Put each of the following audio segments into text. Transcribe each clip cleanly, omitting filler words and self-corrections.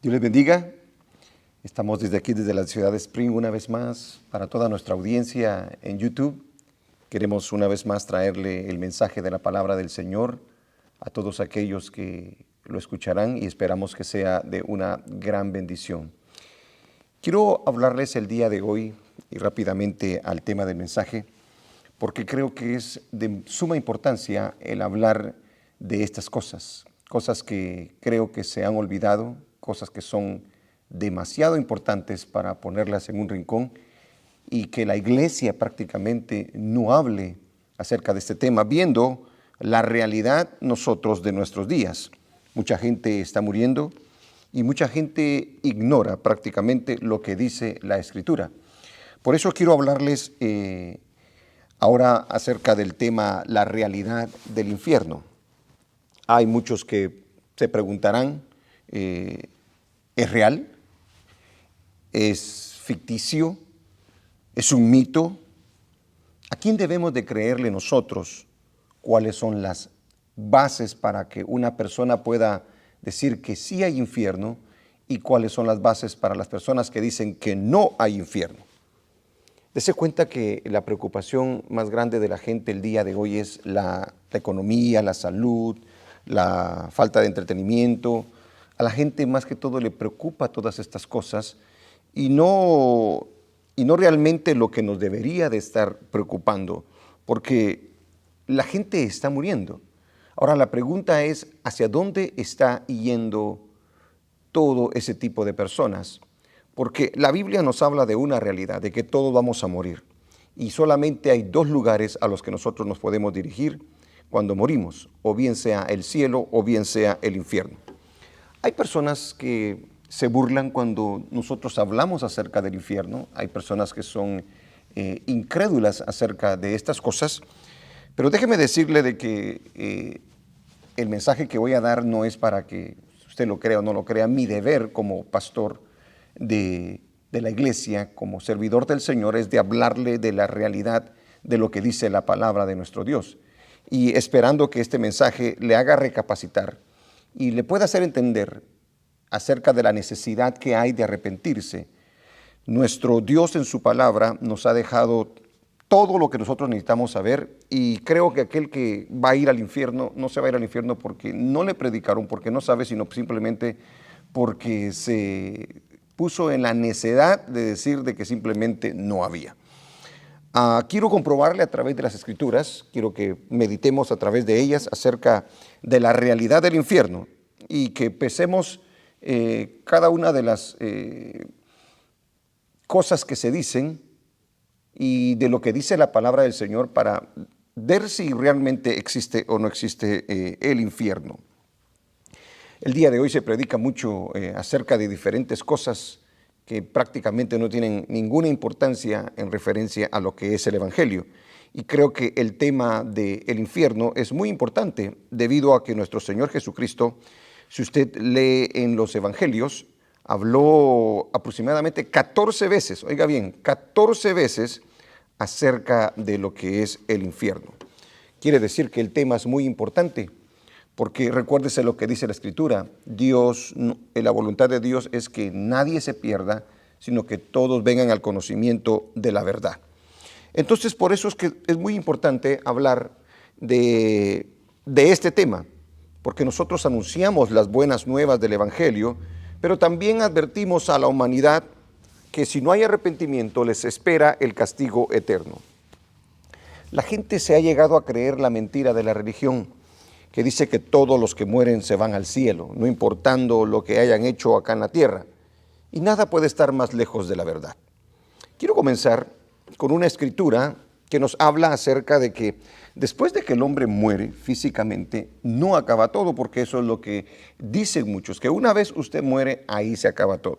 Dios les bendiga. Estamos desde aquí, desde la ciudad de Spring, una vez más, para toda nuestra audiencia en YouTube. Queremos una vez más traerle el mensaje de la palabra del Señor a todos aquellos que lo escucharán y esperamos que sea de una gran bendición. Quiero hablarles el día de hoy y rápidamente al tema del mensaje, porque creo que es de suma importancia el hablar de estas cosas que creo que se han olvidado, cosas que son demasiado importantes para ponerlas en un rincón y que la iglesia prácticamente no hable acerca de este tema, viendo la realidad nosotros de nuestros días. Mucha gente está muriendo y mucha gente ignora prácticamente lo que dice la Escritura. Por eso quiero hablarles ahora acerca del tema la realidad del infierno. Hay muchos que se preguntarán, ¿es real? ¿Es ficticio? ¿Es un mito? ¿A quién debemos de creerle nosotros? ¿Cuáles son las bases para que una persona pueda decir que sí hay infierno? ¿Y cuáles son las bases para las personas que dicen que no hay infierno? Dese cuenta que la preocupación más grande de la gente el día de hoy es la economía, la salud, la falta de entretenimiento. A la gente más que todo le preocupa todas estas cosas y no realmente lo que nos debería de estar preocupando, porque la gente está muriendo. Ahora la pregunta es, ¿hacia dónde está yendo todo ese tipo de personas? Porque la Biblia nos habla de una realidad, de que todos vamos a morir. Y solamente hay dos lugares a los que nosotros nos podemos dirigir cuando morimos, o bien sea el cielo o bien sea el infierno. Hay personas que se burlan cuando nosotros hablamos acerca del infierno, hay personas que son incrédulas acerca de estas cosas, pero déjeme decirle de que el mensaje que voy a dar no es para que usted lo crea o no lo crea. Mi deber como pastor de la iglesia, como servidor del Señor, es de hablarle de la realidad de lo que dice la palabra de nuestro Dios. Y esperando que este mensaje le haga recapacitar y le pueda hacer entender acerca de la necesidad que hay de arrepentirse. Nuestro Dios en su palabra nos ha dejado todo lo que nosotros necesitamos saber y creo que aquel que va a ir al infierno no se va a ir al infierno porque no le predicaron, porque no sabe, sino simplemente porque se puso en la necedad de decir de que simplemente no había. Quiero comprobarle a través de las Escrituras, quiero que meditemos a través de ellas acerca de la realidad del infierno y que pesemos cada una de las cosas que se dicen y de lo que dice la palabra del Señor para ver si realmente existe o no existe el infierno. El día de hoy se predica mucho acerca de diferentes cosas que prácticamente no tienen ninguna importancia en referencia a lo que es el Evangelio. Y creo que el tema del infierno es muy importante debido a que nuestro Señor Jesucristo, si usted lee en los Evangelios, habló aproximadamente 14 veces, oiga bien, 14 veces acerca de lo que es el infierno. Quiere decir que el tema es muy importante. Porque recuérdese lo que dice la Escritura, Dios, la voluntad de Dios es que nadie se pierda, sino que todos vengan al conocimiento de la verdad. Entonces, por eso es que es muy importante hablar de este tema, porque nosotros anunciamos las buenas nuevas del Evangelio, pero también advertimos a la humanidad que si no hay arrepentimiento les espera el castigo eterno. La gente se ha llegado a creer la mentira de la religión, que dice que todos los que mueren se van al cielo, no importando lo que hayan hecho acá en la tierra. Y nada puede estar más lejos de la verdad. Quiero comenzar con una escritura que nos habla acerca de que después de que el hombre muere físicamente, no acaba todo, porque eso es lo que dicen muchos, que una vez usted muere, ahí se acaba todo.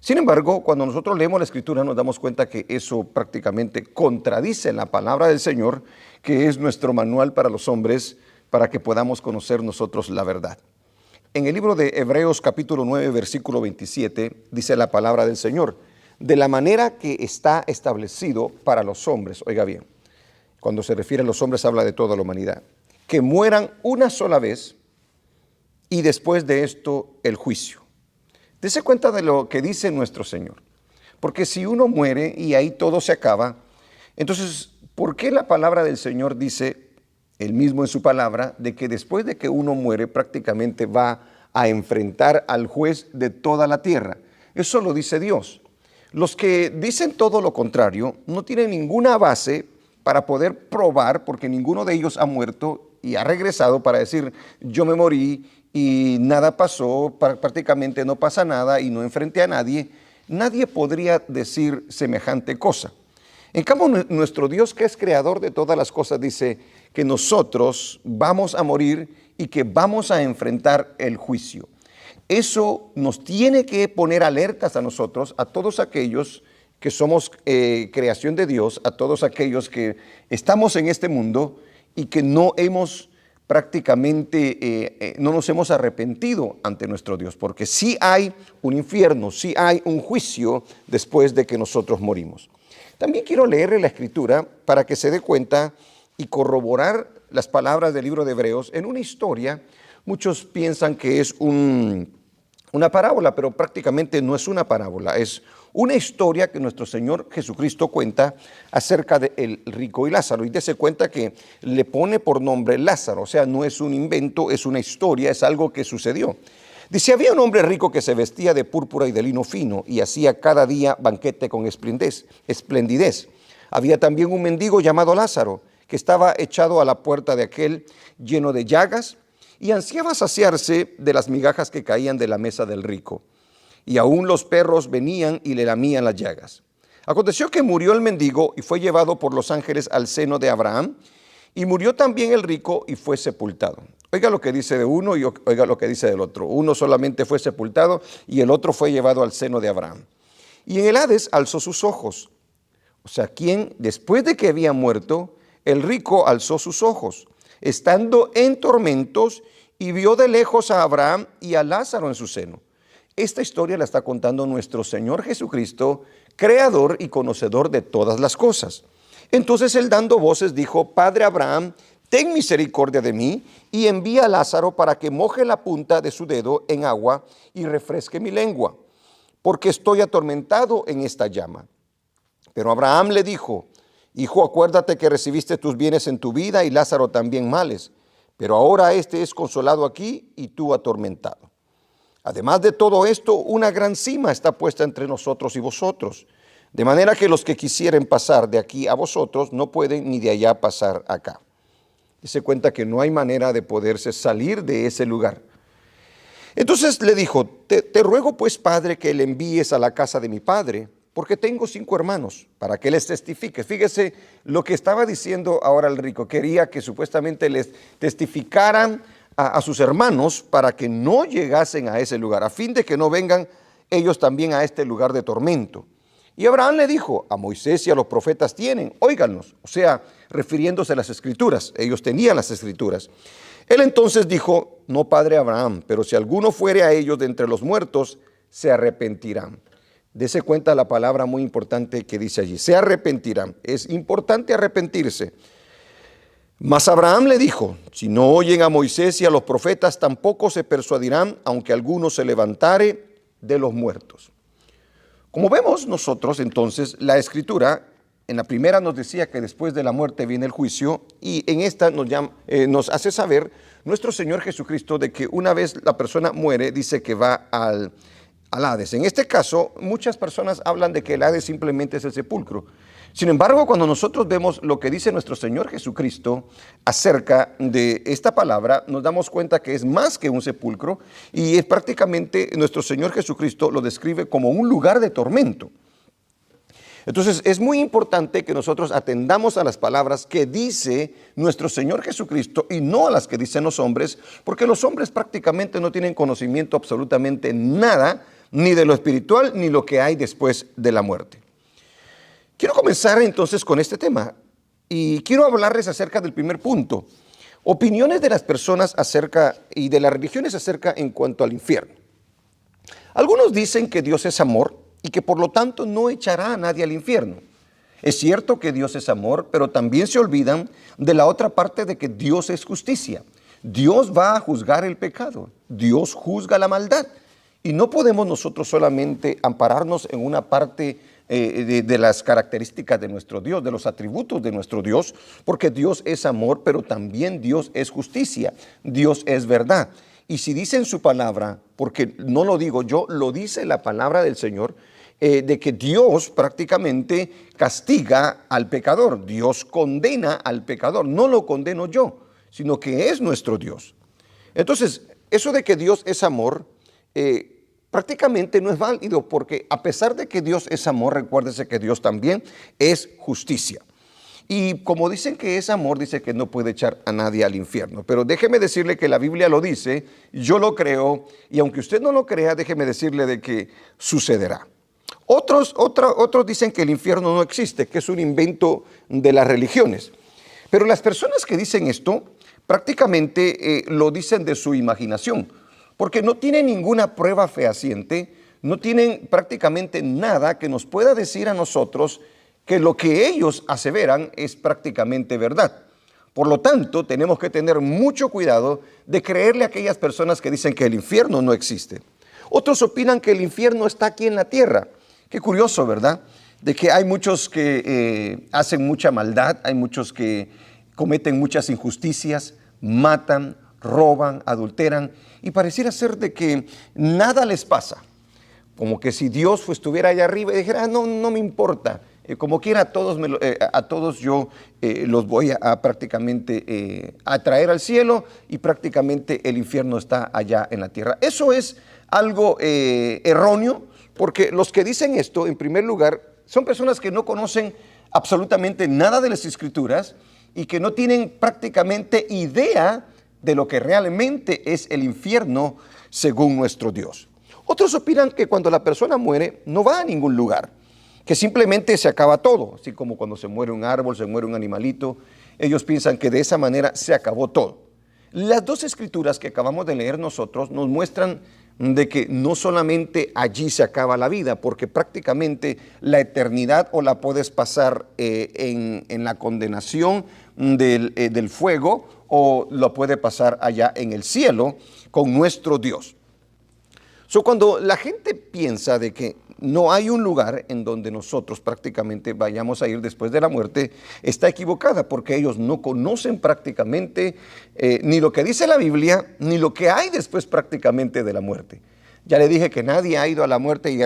Sin embargo, cuando nosotros leemos la Escritura nos damos cuenta que eso prácticamente contradice la palabra del Señor, que es nuestro manual para los hombres, para que podamos conocer nosotros la verdad. En el libro de Hebreos capítulo 9, versículo 27, dice la palabra del Señor, de la manera que está establecido para los hombres, oiga bien, cuando se refiere a los hombres habla de toda la humanidad, que mueran una sola vez y después de esto el juicio. Dese cuenta de lo que dice nuestro Señor. Porque si uno muere y ahí todo se acaba, entonces, ¿por qué la palabra del Señor dice, él mismo en su palabra, de que después de que uno muere prácticamente va a enfrentar al juez de toda la tierra? Eso lo dice Dios. Los que dicen todo lo contrario no tienen ninguna base para poder probar, porque ninguno de ellos ha muerto y ha regresado para decir, yo me morí y nada pasó, prácticamente no pasa nada y no enfrenté a nadie. Nadie podría decir semejante cosa. En cambio, nuestro Dios, que es creador de todas las cosas, dice que nosotros vamos a morir y que vamos a enfrentar el juicio. Eso nos tiene que poner alertas a nosotros, a todos aquellos que somos creación de Dios, a todos aquellos que estamos en este mundo y que no hemos prácticamente, no nos hemos arrepentido ante nuestro Dios, porque sí hay un infierno, sí hay un juicio después de que nosotros morimos. También quiero leerle la Escritura para que se dé cuenta y corroborar las palabras del libro de Hebreos en una historia. Muchos piensan que es una parábola, pero prácticamente no es una parábola, es una historia que nuestro Señor Jesucristo cuenta acerca del rico y Lázaro. Y dése cuenta que le pone por nombre Lázaro, o sea, no es un invento, es una historia, es algo que sucedió. Dice, había un hombre rico que se vestía de púrpura y de lino fino y hacía cada día banquete con esplendidez. Había también un mendigo llamado Lázaro, que estaba echado a la puerta de aquel lleno de llagas y ansiaba saciarse de las migajas que caían de la mesa del rico. Y aún los perros venían y le lamían las llagas. Aconteció que murió el mendigo y fue llevado por los ángeles al seno de Abraham, y murió también el rico y fue sepultado. Oiga lo que dice de uno y oiga lo que dice del otro. Uno solamente fue sepultado y el otro fue llevado al seno de Abraham. Y en el Hades alzó sus ojos. O sea, quien después de que había muerto, el rico alzó sus ojos, estando en tormentos, y vio de lejos a Abraham y a Lázaro en su seno. Esta historia la está contando nuestro Señor Jesucristo, creador y conocedor de todas las cosas. Entonces él, dando voces, dijo, Padre Abraham, ten misericordia de mí y envía a Lázaro para que moje la punta de su dedo en agua y refresque mi lengua, porque estoy atormentado en esta llama. Pero Abraham le dijo, Hijo, acuérdate que recibiste tus bienes en tu vida y Lázaro también males, pero ahora este es consolado aquí y tú atormentado. Además de todo esto, una gran cima está puesta entre nosotros y vosotros, de manera que los que quisieren pasar de aquí a vosotros no pueden ni de allá pasar acá. Y se cuenta que no hay manera de poderse salir de ese lugar. Entonces le dijo, te ruego pues, Padre, que le envíes a la casa de mi padre, porque tengo 5 hermanos, para que les testifique. Fíjese lo que estaba diciendo ahora el rico. Quería que supuestamente les testificaran a sus hermanos para que no llegasen a ese lugar, a fin de que no vengan ellos también a este lugar de tormento. Y Abraham le dijo, a Moisés y a los profetas tienen, óiganlos. O sea, refiriéndose a las escrituras, ellos tenían las escrituras. Él entonces dijo, no, Padre Abraham, pero si alguno fuere a ellos de entre los muertos, se arrepentirán. Dese cuenta la palabra muy importante que dice allí, se arrepentirán. Es importante arrepentirse. Mas Abraham le dijo, si no oyen a Moisés y a los profetas, tampoco se persuadirán, aunque alguno se levantare de los muertos. Como vemos nosotros, entonces, la Escritura, en la primera nos decía que después de la muerte viene el juicio, y en esta nos hace saber nuestro Señor Jesucristo de que una vez la persona muere, dice que va al Hades. En este caso, muchas personas hablan de que el Hades simplemente es el sepulcro. Sin embargo, cuando nosotros vemos lo que dice nuestro Señor Jesucristo acerca de esta palabra, nos damos cuenta que es más que un sepulcro, y es prácticamente nuestro Señor Jesucristo lo describe como un lugar de tormento. Entonces es muy importante que nosotros atendamos a las palabras que dice nuestro Señor Jesucristo y no a las que dicen los hombres, porque los hombres prácticamente no tienen conocimiento absolutamente nada, ni de lo espiritual, ni lo que hay después de la muerte. Quiero comenzar entonces con este tema y quiero hablarles acerca del primer punto, opiniones de las personas acerca y de las religiones acerca en cuanto al infierno. Algunos dicen que Dios es amor y que por lo tanto no echará a nadie al infierno. Es cierto que Dios es amor, pero también se olvidan de la otra parte de que Dios es justicia. Dios va a juzgar el pecado, Dios juzga la maldad. Y no podemos nosotros solamente ampararnos en una parte de las características de nuestro Dios, de los atributos de nuestro Dios, porque Dios es amor, pero también Dios es justicia, Dios es verdad. Y si dice en su palabra, porque no lo digo yo, lo dice la palabra del Señor, de que Dios prácticamente castiga al pecador, Dios condena al pecador, no lo condeno yo, sino que es nuestro Dios. Entonces, eso de que Dios es amor, prácticamente no es válido, porque a pesar de que Dios es amor, recuérdese que Dios también es justicia. Y como dicen que es amor, dice que no puede echar a nadie al infierno. Pero déjeme decirle que la Biblia lo dice, yo lo creo, y aunque usted no lo crea, déjeme decirle de que sucederá. Otros dicen que el infierno no existe, que es un invento de las religiones. Pero las personas que dicen esto, prácticamente lo dicen de su imaginación, porque no tienen ninguna prueba fehaciente, no tienen prácticamente nada que nos pueda decir a nosotros que lo que ellos aseveran es prácticamente verdad. Por lo tanto, tenemos que tener mucho cuidado de creerle a aquellas personas que dicen que el infierno no existe. Otros opinan que el infierno está aquí en la tierra. Qué curioso, ¿verdad? De que hay muchos que hacen mucha maldad, hay muchos que cometen muchas injusticias, matan, roban, adulteran, y pareciera ser de que nada les pasa. Como que si Dios estuviera allá arriba y dijera, no me importa, como quiera a todos yo los voy a prácticamente a traer al cielo, y prácticamente el infierno está allá en la tierra. Eso es algo erróneo, porque los que dicen esto, en primer lugar, son personas que no conocen absolutamente nada de las Escrituras y que no tienen prácticamente idea de lo que realmente es el infierno según nuestro Dios. Otros opinan que cuando la persona muere no va a ningún lugar, que simplemente se acaba todo, así como cuando se muere un árbol, se muere un animalito. Ellos piensan que de esa manera se acabó todo. Las dos escrituras que acabamos de leer nosotros nos muestran de que no solamente allí se acaba la vida, porque prácticamente la eternidad o la puedes pasar en la condenación del fuego, o lo puede pasar allá en el cielo con nuestro Dios. Cuando la gente piensa de que no hay un lugar en donde nosotros prácticamente vayamos a ir después de la muerte, está equivocada, porque ellos no conocen prácticamente ni lo que dice la Biblia, ni lo que hay después prácticamente de la muerte. Ya le dije que nadie ha ido a la muerte y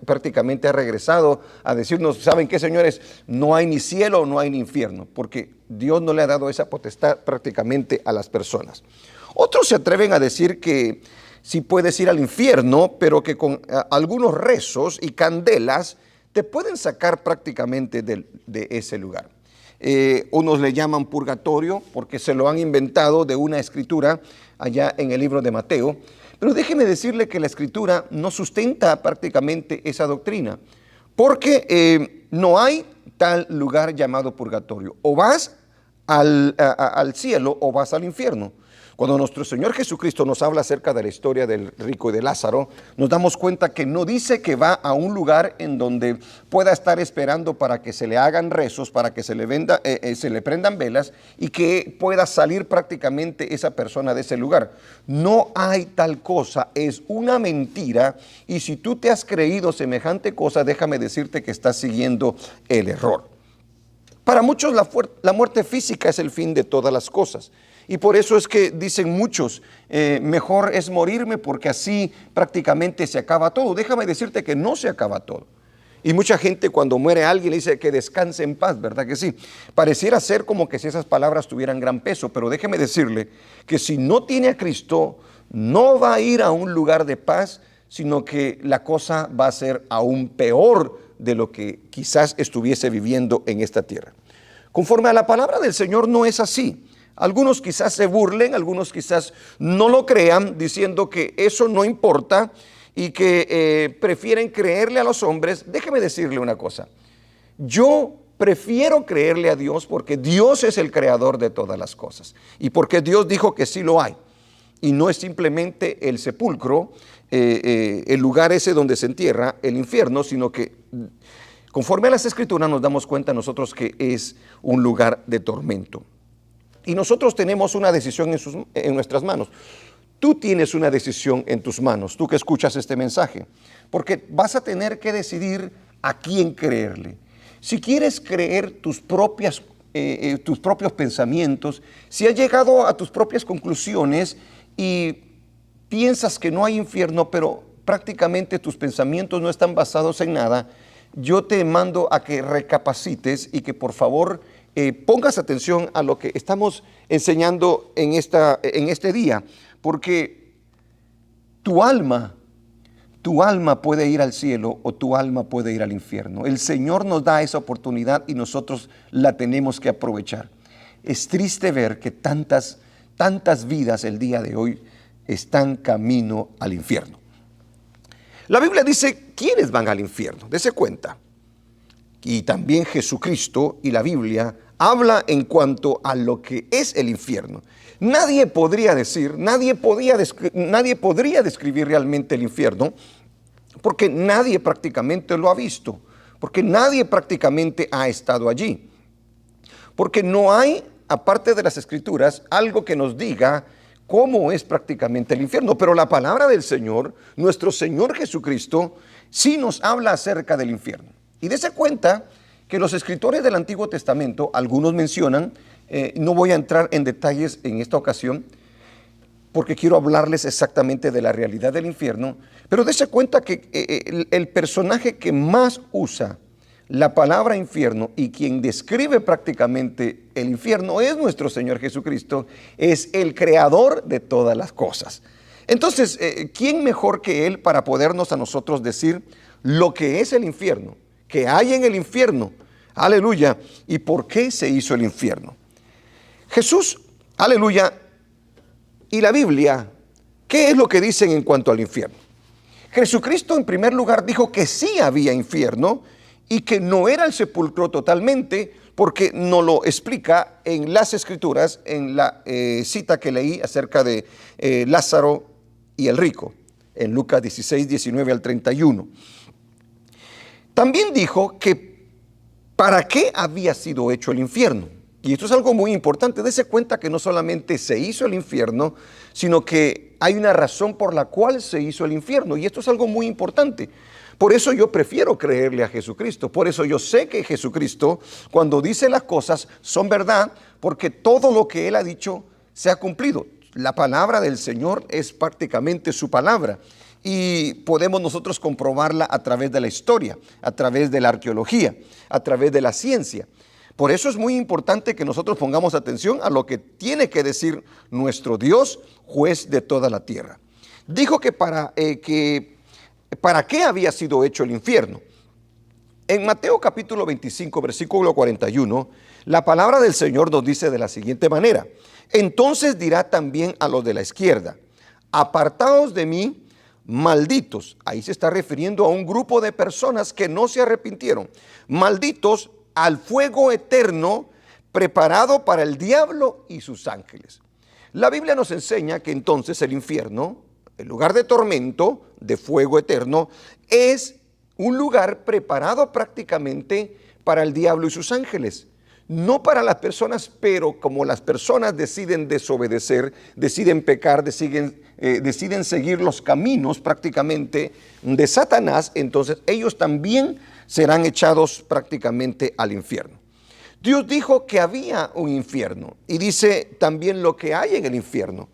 prácticamente ha regresado a decirnos, ¿saben qué, señores? No hay ni cielo, no hay ni infierno, porque Dios no le ha dado esa potestad prácticamente a las personas. Otros se atreven a decir que sí puedes ir al infierno, pero que con algunos rezos y candelas te pueden sacar prácticamente de ese lugar. Unos le llaman purgatorio porque se lo han inventado de una escritura allá en el libro de Mateo. Pero déjeme decirle que la escritura no sustenta prácticamente esa doctrina, porque no hay tal lugar llamado purgatorio. O vas al cielo o vas al infierno. Cuando nuestro Señor Jesucristo nos habla acerca de la historia del rico y de Lázaro, nos damos cuenta que no dice que va a un lugar en donde pueda estar esperando para que se le hagan rezos, para que se le prendan velas y que pueda salir prácticamente esa persona de ese lugar. No hay tal cosa, es una mentira, y si tú te has creído semejante cosa, déjame decirte que estás siguiendo el error. Para muchos la muerte física es el fin de todas las cosas. Y por eso es que dicen muchos, mejor es morirme porque así prácticamente se acaba todo. Déjame decirte que no se acaba todo. Y mucha gente cuando muere alguien le dice que descanse en paz, ¿verdad que sí? Pareciera ser como que si esas palabras tuvieran gran peso, pero déjeme decirle que si no tiene a Cristo, no va a ir a un lugar de paz, sino que la cosa va a ser aún peor de lo que quizás estuviese viviendo en esta tierra. Conforme a la palabra del Señor no es así. Algunos quizás se burlen, algunos quizás no lo crean, diciendo que eso no importa y que prefieren creerle a los hombres. Déjeme decirle una cosa. Yo prefiero creerle a Dios porque Dios es el creador de todas las cosas y porque Dios dijo que sí lo hay. Y no es simplemente el sepulcro, el lugar ese donde se entierra, el infierno, sino que conforme a las Escrituras nos damos cuenta nosotros que es un lugar de tormento. Y nosotros tenemos una decisión en nuestras manos. Tú tienes una decisión en tus manos, tú que escuchas este mensaje, porque vas a tener que decidir a quién creerle. Si quieres creer tus propios pensamientos, si has llegado a tus propias conclusiones y piensas que no hay infierno, pero prácticamente tus pensamientos no están basados en nada, yo te mando a que recapacites y que por favor pongas atención a lo que estamos enseñando en este día, porque tu alma puede ir al cielo o tu alma puede ir al infierno. El Señor nos da esa oportunidad y nosotros la tenemos que aprovechar. Es triste ver que tantas vidas el día de hoy están camino al infierno. La Biblia dice, ¿quiénes van al infierno? Dese cuenta. Y también Jesucristo y la Biblia habla en cuanto a lo que es el infierno. Nadie podría describir realmente el infierno, porque nadie prácticamente lo ha visto, porque nadie prácticamente ha estado allí. Porque no hay, aparte de las Escrituras, algo que nos diga cómo es prácticamente el infierno. Pero la palabra del Señor, nuestro Señor Jesucristo, sí nos habla acerca del infierno. Y dése cuenta que los escritores del Antiguo Testamento, algunos mencionan, no voy a entrar en detalles en esta ocasión, porque quiero hablarles exactamente de la realidad del infierno, pero dése cuenta que el personaje que más usa la palabra infierno y quien describe prácticamente el infierno es nuestro Señor Jesucristo, es el creador de todas las cosas. Entonces, ¿quién mejor que Él para podernos a nosotros decir lo que es el infierno, que hay en el infierno? Aleluya. ¿Y por qué se hizo el infierno? Jesús, aleluya, y la Biblia, ¿qué es lo que dicen en cuanto al infierno? Jesucristo en primer lugar dijo que sí había infierno y que no era el sepulcro totalmente, porque nos lo explica en las Escrituras, en la cita que leí acerca de Lázaro y el rico, en Lucas 16, 19 al 31. También dijo que ¿para qué había sido hecho el infierno? Y esto es algo muy importante. Dese cuenta que no solamente se hizo el infierno, sino que hay una razón por la cual se hizo el infierno. Y esto es algo muy importante. Por eso yo prefiero creerle a Jesucristo. Por eso yo sé que Jesucristo, cuando dice las cosas, son verdad, porque todo lo que Él ha dicho se ha cumplido. La palabra del Señor es prácticamente su palabra. Y podemos nosotros comprobarla a través de la historia, a través de la arqueología, a través de la ciencia. Por eso es muy importante que nosotros pongamos atención a lo que tiene que decir nuestro Dios, juez de toda la tierra. Dijo que para qué había sido hecho el infierno. En Mateo capítulo 25, versículo 41, la palabra del Señor nos dice de la siguiente manera: entonces dirá también a los de la izquierda, apartaos de mí, malditos. Ahí se está refiriendo a un grupo de personas que no se arrepintieron. Malditos al fuego eterno preparado para el diablo y sus ángeles. La Biblia nos enseña que entonces el infierno, el lugar de tormento, de fuego eterno, es un lugar preparado prácticamente para el diablo y sus ángeles. No para las personas, pero como las personas deciden desobedecer, deciden pecar, deciden seguir los caminos prácticamente de Satanás, entonces ellos también serán echados prácticamente al infierno. Dios dijo que había un infierno y dice también lo que hay en el infierno.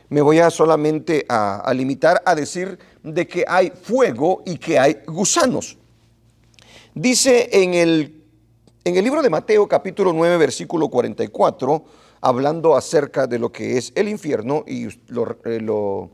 Me voy solamente a limitar a decir de que hay fuego y que hay gusanos. Dice en el libro de Mateo capítulo 9 versículo 44, hablando acerca de lo que es el infierno, y lo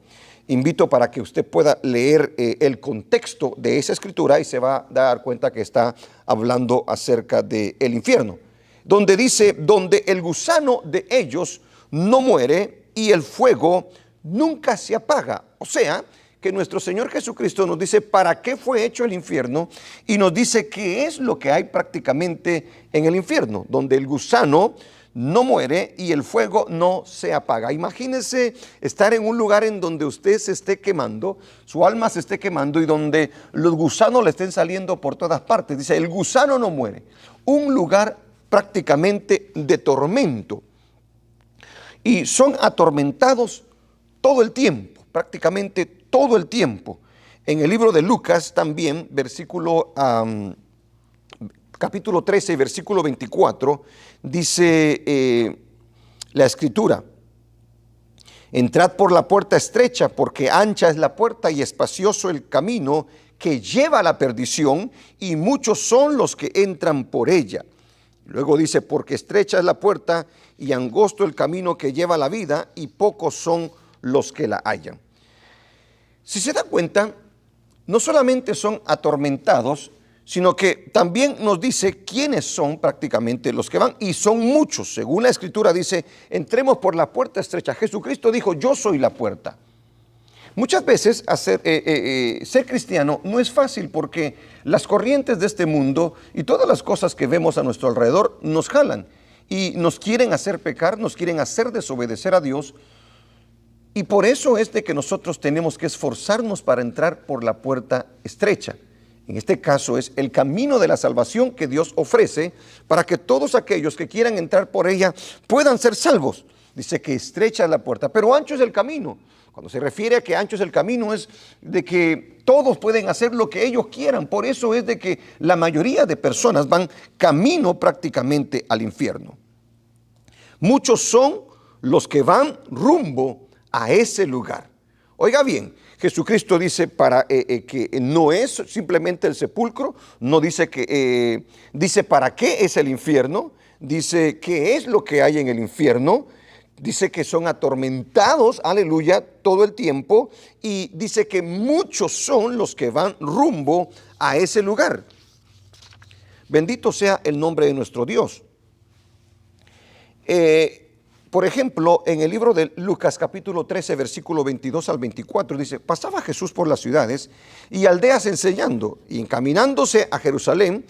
invito para que usted pueda leer el contexto de esa escritura y se va a dar cuenta que está hablando acerca del infierno, donde dice, donde el gusano de ellos no muere y el fuego nunca se apaga. O sea, que nuestro Señor Jesucristo nos dice para qué fue hecho el infierno y nos dice qué es lo que hay prácticamente en el infierno, donde el gusano no muere y el fuego no se apaga. Imagínese estar en un lugar en donde usted se esté quemando, su alma se esté quemando y donde los gusanos le estén saliendo por todas partes. Dice, el gusano no muere. Un lugar prácticamente de tormento. Y son atormentados todo el tiempo, prácticamente todo el tiempo. En el libro de Lucas también, capítulo 13, versículo 24, dice la Escritura: entrad por la puerta estrecha, porque ancha es la puerta y espacioso el camino que lleva a la perdición, y muchos son los que entran por ella. Luego dice: porque estrecha es la puerta y angosto el camino que lleva a la vida, y pocos son los que la hallan. Si se da cuenta, no solamente son atormentados, sino que también nos dice quiénes son prácticamente los que van, y son muchos. Según la Escritura dice: entremos por la puerta estrecha. Jesucristo dijo: yo soy la puerta. Muchas veces ser cristiano no es fácil, porque las corrientes de este mundo y todas las cosas que vemos a nuestro alrededor nos jalan y nos quieren hacer pecar, nos quieren hacer desobedecer a Dios. Y por eso es de que nosotros tenemos que esforzarnos para entrar por la puerta estrecha. En este caso es el camino de la salvación que Dios ofrece para que todos aquellos que quieran entrar por ella puedan ser salvos. Dice que estrecha es la puerta, pero ancho es el camino. Cuando se refiere a que ancho es el camino, es de que todos pueden hacer lo que ellos quieran. Por eso es de que la mayoría de personas van camino prácticamente al infierno. Muchos son los que van rumbo a ese lugar. Oiga bien, Jesucristo dice que no es simplemente el sepulcro, no dice que dice para qué es el infierno, dice qué es lo que hay en el infierno, dice que son atormentados, aleluya, todo el tiempo, y dice que muchos son los que van rumbo a ese lugar. Bendito sea el nombre de nuestro Dios. Por ejemplo, en el libro de Lucas capítulo 13, versículo 22 al 24, dice: pasaba Jesús por las ciudades y aldeas enseñando, y encaminándose a Jerusalén,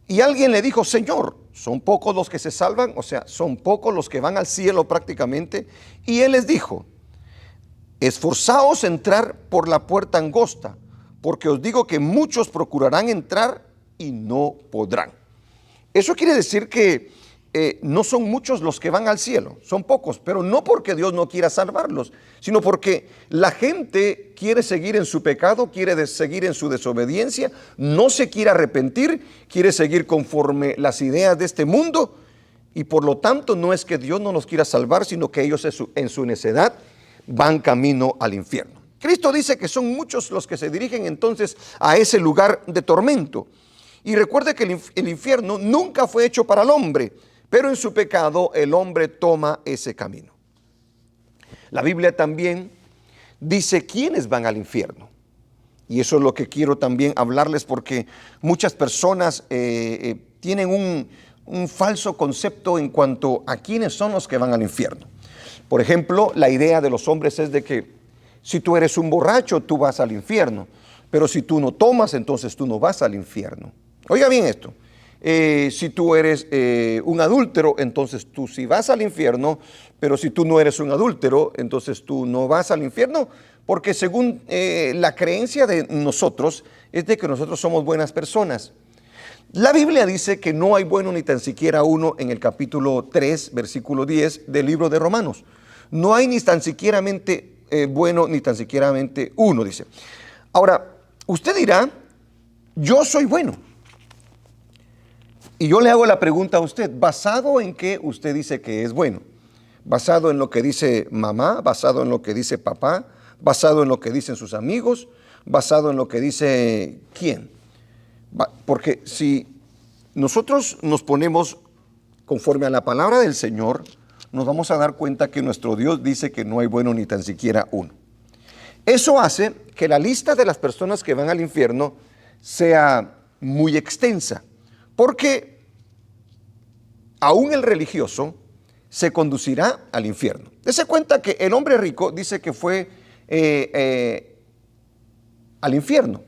y alguien le dijo: Señor, ¿son pocos los que se salvan? O sea, son pocos los que van al cielo prácticamente. Y él les dijo: esforzaos en entrar por la puerta angosta, porque os digo que muchos procurarán entrar y no podrán. Eso quiere decir que no son muchos los que van al cielo, son pocos, pero no porque Dios no quiera salvarlos, sino porque la gente quiere seguir en su pecado, quiere seguir en su desobediencia, no se quiere arrepentir, quiere seguir conforme las ideas de este mundo, y por lo tanto no es que Dios no los quiera salvar, sino que ellos en su necedad van camino al infierno. Cristo dice que son muchos los que se dirigen entonces a ese lugar de tormento. Y recuerde que el infierno nunca fue hecho para el hombre, pero en su pecado el hombre toma ese camino. La Biblia también dice quiénes van al infierno. Y eso es lo que quiero también hablarles, porque muchas personas tienen un falso concepto en cuanto a quiénes son los que van al infierno. Por ejemplo, la idea de los hombres es de que si tú eres un borracho, tú vas al infierno. Pero si tú no tomas, entonces tú no vas al infierno. Oiga bien esto. Si tú eres un adúltero, entonces tú sí vas al infierno, pero si tú no eres un adúltero, entonces tú no vas al infierno, porque según la creencia de nosotros es de que nosotros somos buenas personas. La Biblia dice que no hay bueno ni tan siquiera uno en el capítulo 3, versículo 10 del libro de Romanos. No hay ni tan siquiera bueno ni tan siquiera uno, dice. Ahora, usted dirá: yo soy bueno. Y yo le hago la pregunta a usted: ¿basado en qué usted dice que es bueno? ¿Basado en lo que dice mamá? ¿Basado en lo que dice papá? ¿Basado en lo que dicen sus amigos? ¿Basado en lo que dice quién? Porque si nosotros nos ponemos conforme a la palabra del Señor, nos vamos a dar cuenta que nuestro Dios dice que no hay bueno ni tan siquiera uno. Eso hace que la lista de las personas que van al infierno sea muy extensa, porque aún el religioso se conducirá al infierno. Dese cuenta que el hombre rico dice que fue al infierno.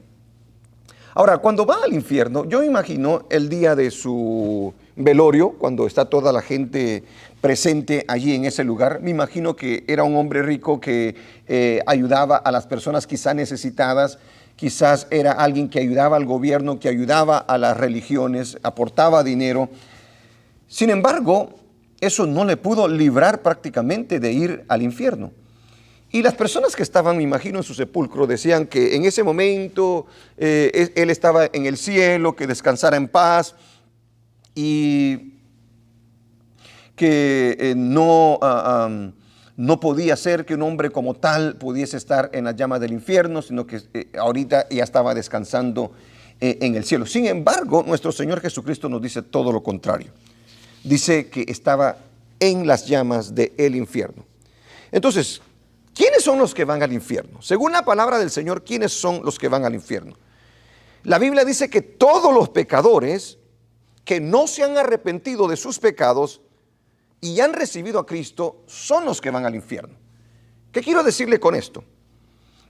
Ahora, cuando va al infierno, yo imagino el día de su velorio, cuando está toda la gente presente allí en ese lugar, me imagino que era un hombre rico que ayudaba a las personas quizás necesitadas, quizás era alguien que ayudaba al gobierno, que ayudaba a las religiones, aportaba dinero. Sin embargo, eso no le pudo librar prácticamente de ir al infierno. Y las personas que estaban, me imagino, en su sepulcro decían que en ese momento él estaba en el cielo, que descansara en paz y que no podía ser que un hombre como tal pudiese estar en las llamas del infierno, sino que ahorita ya estaba descansando en el cielo. Sin embargo, nuestro Señor Jesucristo nos dice todo lo contrario. Dice que estaba en las llamas del infierno. Entonces, ¿quiénes son los que van al infierno? Según la palabra del Señor, ¿quiénes son los que van al infierno? La Biblia dice que todos los pecadores que no se han arrepentido de sus pecados y han recibido a Cristo son los que van al infierno. ¿Qué quiero decirle con esto?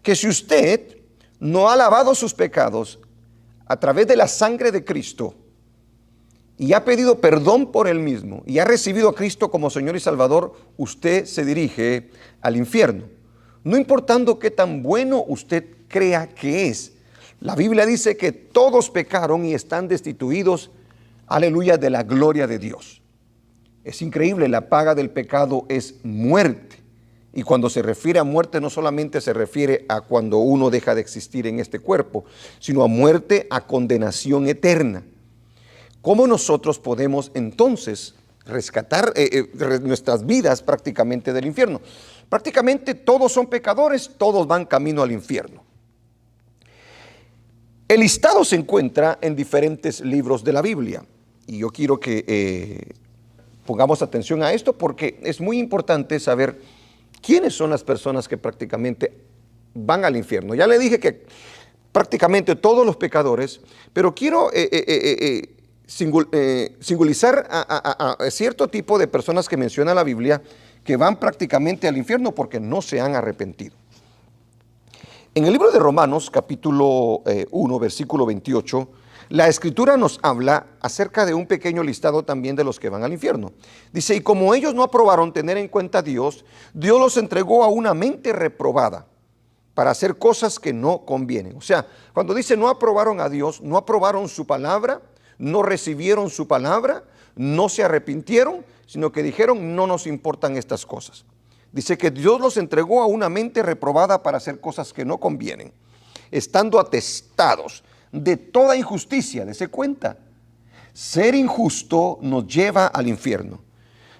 Que si usted no ha lavado sus pecados a través de la sangre de Cristo y ha pedido perdón por él mismo y ha recibido a Cristo como Señor y Salvador, usted se dirige al infierno. No importando qué tan bueno usted crea que es. La Biblia dice que todos pecaron y están destituidos, aleluya, de la gloria de Dios. Es increíble, la paga del pecado es muerte. Y cuando se refiere a muerte, no solamente se refiere a cuando uno deja de existir en este cuerpo, sino a muerte, a condenación eterna. ¿Cómo nosotros podemos entonces rescatar nuestras vidas prácticamente del infierno? Prácticamente todos son pecadores, todos van camino al infierno. El listado se encuentra en diferentes libros de la Biblia. Y yo quiero que pongamos atención a esto porque es muy importante saber quiénes son las personas que prácticamente van al infierno. Ya le dije que prácticamente todos los pecadores, pero quiero singularizar a cierto tipo de personas que menciona la Biblia que van prácticamente al infierno porque no se han arrepentido. En el libro de Romanos, capítulo 1, versículo 28, la Escritura nos habla acerca de un pequeño listado también de los que van al infierno. Dice, y como ellos no aprobaron tener en cuenta a Dios, Dios los entregó a una mente reprobada para hacer cosas que no convienen. O sea, cuando dice no aprobaron a Dios, no aprobaron su palabra, no recibieron su palabra, no se arrepintieron, sino que dijeron no nos importan estas cosas. Dice que Dios los entregó a una mente reprobada para hacer cosas que no convienen, estando atestados de toda injusticia. Dese cuenta, ser injusto nos lleva al infierno.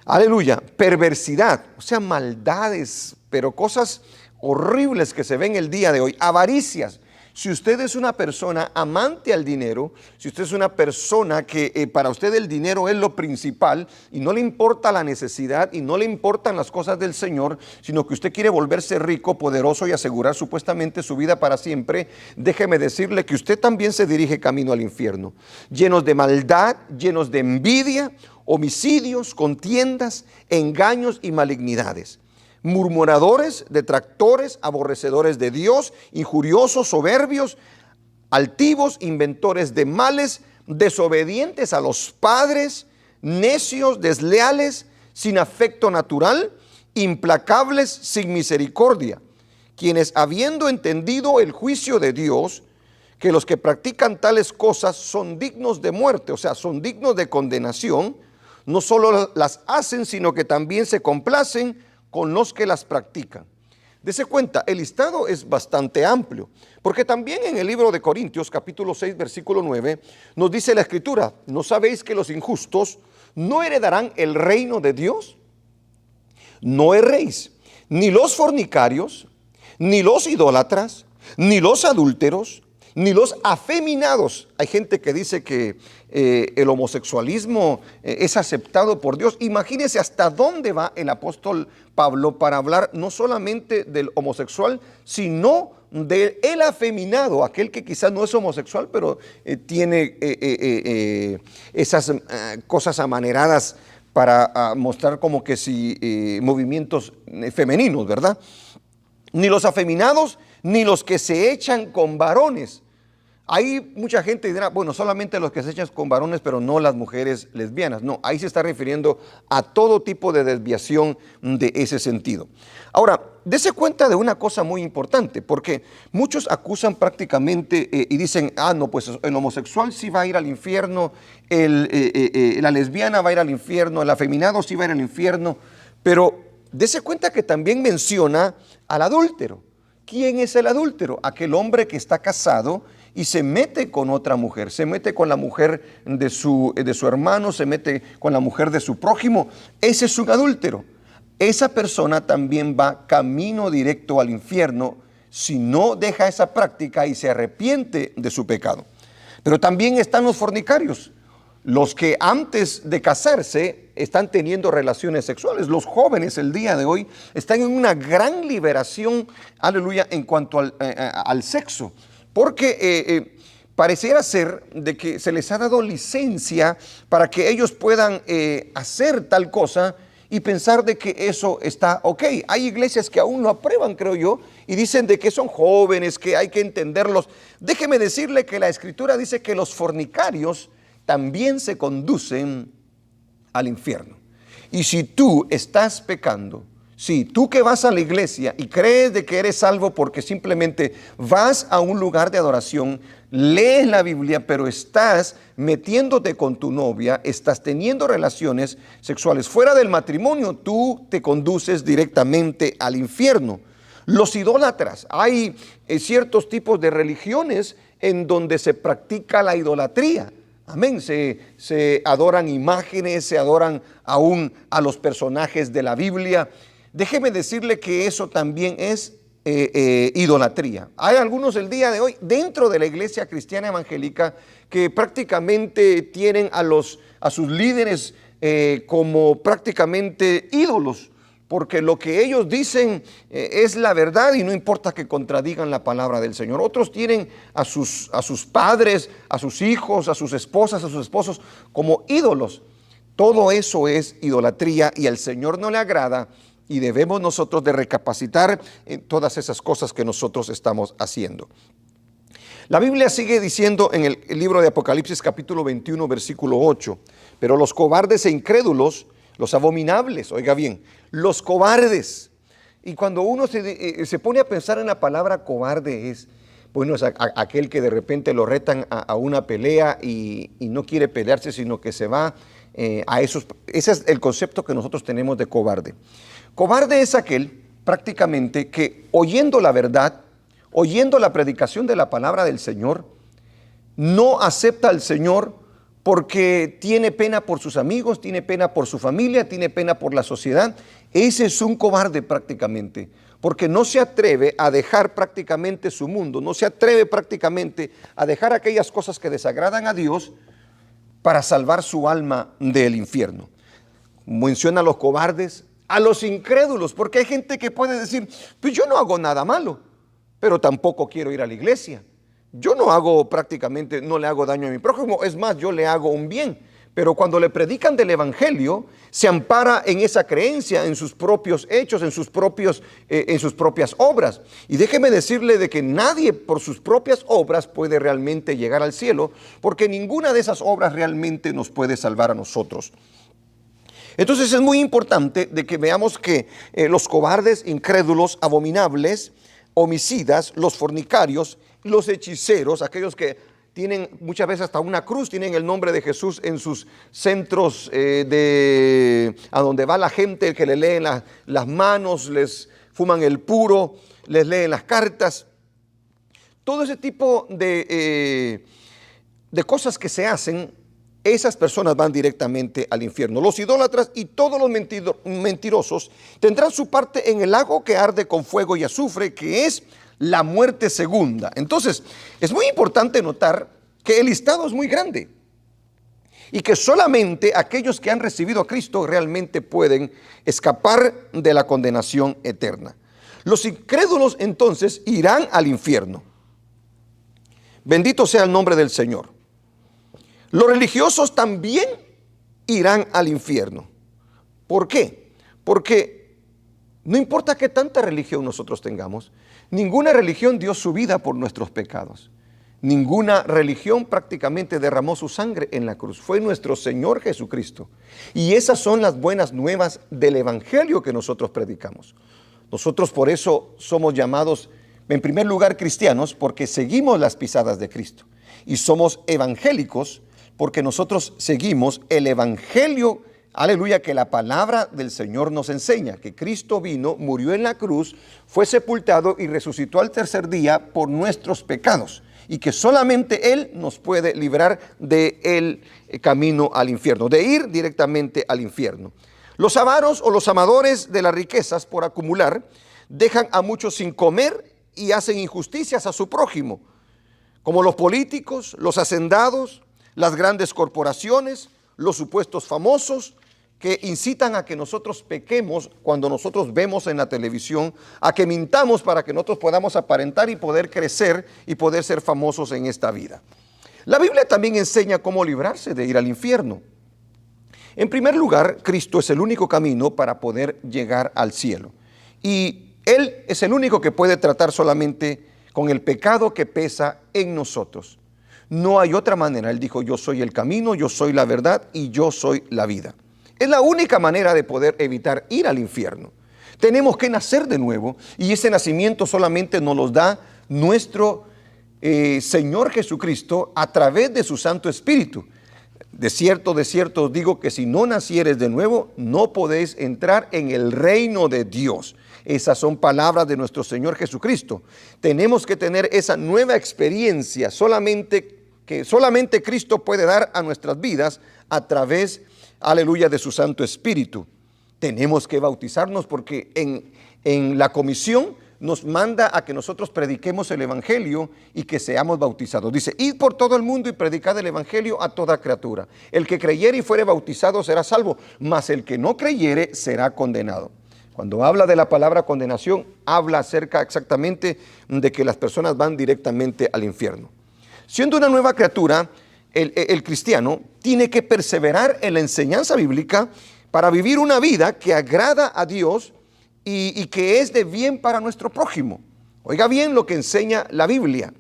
Aleluya, perversidad, o sea, maldades, pero cosas horribles que se ven el día de hoy, avaricias. Si usted es una persona amante al dinero, si usted es una persona que para usted el dinero es lo principal y no le importa la necesidad y no le importan las cosas del Señor, sino que usted quiere volverse rico, poderoso y asegurar supuestamente su vida para siempre, déjeme decirle que usted también se dirige camino al infierno, llenos de maldad, llenos de envidia, homicidios, contiendas, engaños y malignidades. Murmuradores, detractores, aborrecedores de Dios, injuriosos, soberbios, altivos, inventores de males, desobedientes a los padres, necios, desleales, sin afecto natural, implacables, sin misericordia, quienes habiendo entendido el juicio de Dios, que los que practican tales cosas son dignos de muerte, o sea, son dignos de condenación, no solo las hacen, sino que también se complacen con los que las practican. Dese cuenta, el listado es bastante amplio, porque también en el libro de Corintios, capítulo 6, versículo 9, nos dice la Escritura, ¿no sabéis que los injustos no heredarán el reino de Dios? No erréis, ni los fornicarios, ni los idólatras, ni los adúlteros, ni los afeminados. Hay gente que dice que el homosexualismo es aceptado por Dios. Imagínense hasta dónde va el apóstol Pablo para hablar no solamente del homosexual, sino del afeminado, aquel que quizás no es homosexual, pero tiene esas cosas amaneradas para mostrar como que si movimientos femeninos, ¿verdad? Ni los afeminados, ni los que se echan con varones. Ahí mucha gente dirá, bueno, solamente los que se echan con varones, pero no las mujeres lesbianas. No, ahí se está refiriendo a todo tipo de desviación de ese sentido. Ahora, dése cuenta de una cosa muy importante, porque muchos acusan prácticamente y dicen, no, pues el homosexual sí va a ir al infierno, la lesbiana va a ir al infierno, el afeminado sí va a ir al infierno, pero dése cuenta que también menciona al adúltero. ¿Quién es el adúltero? Aquel hombre que está casado y se mete con otra mujer, se mete con la mujer de su hermano, se mete con la mujer de su prójimo. Ese es un adúltero. Esa persona también va camino directo al infierno si no deja esa práctica y se arrepiente de su pecado. Pero también están los fornicarios, los que antes de casarse están teniendo relaciones sexuales. Los jóvenes el día de hoy están en una gran liberación, aleluya, en cuanto al sexo, porque pareciera ser de que se les ha dado licencia para que ellos puedan hacer tal cosa y pensar de que eso está ok. Hay iglesias que aún lo aprueban, creo yo, y dicen de que son jóvenes, que hay que entenderlos. Déjeme decirle que la Escritura dice que los fornicarios también se conducen al infierno. Y si tú estás pecando, si tú que vas a la iglesia y crees de que eres salvo porque simplemente vas a un lugar de adoración, lees la Biblia, pero estás metiéndote con tu novia, estás teniendo relaciones sexuales fuera del matrimonio, tú te conduces directamente al infierno. Los idólatras, hay ciertos tipos de religiones en donde se practica la idolatría. Amén, se adoran imágenes, se adoran aún a los personajes de la Biblia. Déjeme decirle que eso también es idolatría. Hay algunos el día de hoy dentro de la iglesia cristiana evangélica que prácticamente tienen a sus líderes como prácticamente ídolos, porque lo que ellos dicen es la verdad y no importa que contradigan la palabra del Señor. Otros tienen a sus padres, a sus hijos, a sus esposas, a sus esposos como ídolos. Todo eso es idolatría y al Señor no le agrada, y debemos nosotros de recapacitar en todas esas cosas que nosotros estamos haciendo. La Biblia sigue diciendo en el libro de Apocalipsis capítulo 21 versículo 8, pero los cobardes e incrédulos, los abominables, oiga bien, los cobardes. Y cuando uno se pone a pensar en la palabra cobarde es, bueno, es aquel que de repente lo retan a una pelea y no quiere pelearse, sino que se va a esos. Ese es el concepto que nosotros tenemos de cobarde. Cobarde es aquel prácticamente que oyendo la verdad, oyendo la predicación de la palabra del Señor, no acepta al Señor porque tiene pena por sus amigos, tiene pena por su familia, tiene pena por la sociedad. Ese es un cobarde prácticamente, porque no se atreve a dejar prácticamente su mundo, no se atreve prácticamente a dejar aquellas cosas que desagradan a Dios para salvar su alma del infierno. Menciona a los cobardes, a los incrédulos, porque hay gente que puede decir, pues yo no hago nada malo, pero tampoco quiero ir a la iglesia. Yo no hago prácticamente, no le hago daño a mi prójimo, es más, yo le hago un bien. Pero cuando le predican del evangelio, se ampara en esa creencia, en sus propios hechos, en sus propias obras. Y déjeme decirle de que nadie por sus propias obras puede realmente llegar al cielo, porque ninguna de esas obras realmente nos puede salvar a nosotros. Entonces es muy importante de que veamos que los cobardes, incrédulos, abominables, homicidas, los fornicarios, los hechiceros, aquellos que tienen muchas veces hasta una cruz, tienen el nombre de Jesús en sus centros a donde va la gente, que le leen las manos, les fuman el puro, les leen las cartas. Todo ese tipo de cosas que se hacen, esas personas van directamente al infierno. Los idólatras y todos los mentirosos tendrán su parte en el lago que arde con fuego y azufre, que es la muerte segunda. Entonces, es muy importante notar que el listado es muy grande y que solamente aquellos que han recibido a Cristo realmente pueden escapar de la condenación eterna. Los incrédulos entonces irán al infierno. Bendito sea el nombre del Señor. Los religiosos también irán al infierno. ¿Por qué? Porque no importa qué tanta religión nosotros tengamos, ninguna religión dio su vida por nuestros pecados. Ninguna religión prácticamente derramó su sangre en la cruz. Fue nuestro Señor Jesucristo. Y esas son las buenas nuevas del evangelio que nosotros predicamos. Nosotros por eso somos llamados, en primer lugar, cristianos, porque seguimos las pisadas de Cristo. Y somos evangélicos porque nosotros seguimos el evangelio aleluya, que la palabra del Señor nos enseña, que Cristo vino, murió en la cruz, fue sepultado y resucitó al tercer día por nuestros pecados, y que solamente Él nos puede librar del camino al infierno, de ir directamente al infierno. Los avaros o los amadores de las riquezas por acumular dejan a muchos sin comer y hacen injusticias a su prójimo, como los políticos, los hacendados, las grandes corporaciones, los supuestos famosos, que incitan a que nosotros pequemos cuando nosotros vemos en la televisión, a que mintamos para que nosotros podamos aparentar y poder crecer y poder ser famosos en esta vida. La Biblia también enseña cómo librarse de ir al infierno. En primer lugar, Cristo es el único camino para poder llegar al cielo. Y Él es el único que puede tratar solamente con el pecado que pesa en nosotros. No hay otra manera. Él dijo, yo soy el camino, yo soy la verdad y yo soy la vida. Es la única manera de poder evitar ir al infierno. Tenemos que nacer de nuevo y ese nacimiento solamente nos lo da nuestro Señor Jesucristo a través de su Santo Espíritu. De cierto os digo que si no nacieres de nuevo, no podéis entrar en el reino de Dios. Esas son palabras de nuestro Señor Jesucristo. Tenemos que tener esa nueva experiencia que solamente Cristo puede dar a nuestras vidas a través, aleluya, de su Santo Espíritu. Tenemos que bautizarnos porque en la comisión nos manda a que nosotros prediquemos el Evangelio y que seamos bautizados. Dice, id por todo el mundo y predicad el Evangelio a toda criatura. El que creyere y fuere bautizado será salvo, mas el que no creyere será condenado. Cuando habla de la palabra condenación, habla acerca exactamente de que las personas van directamente al infierno. Siendo una nueva criatura, el cristiano tiene que perseverar en la enseñanza bíblica para vivir una vida que agrada a Dios y que es de bien para nuestro prójimo. Oiga bien lo que enseña la Biblia.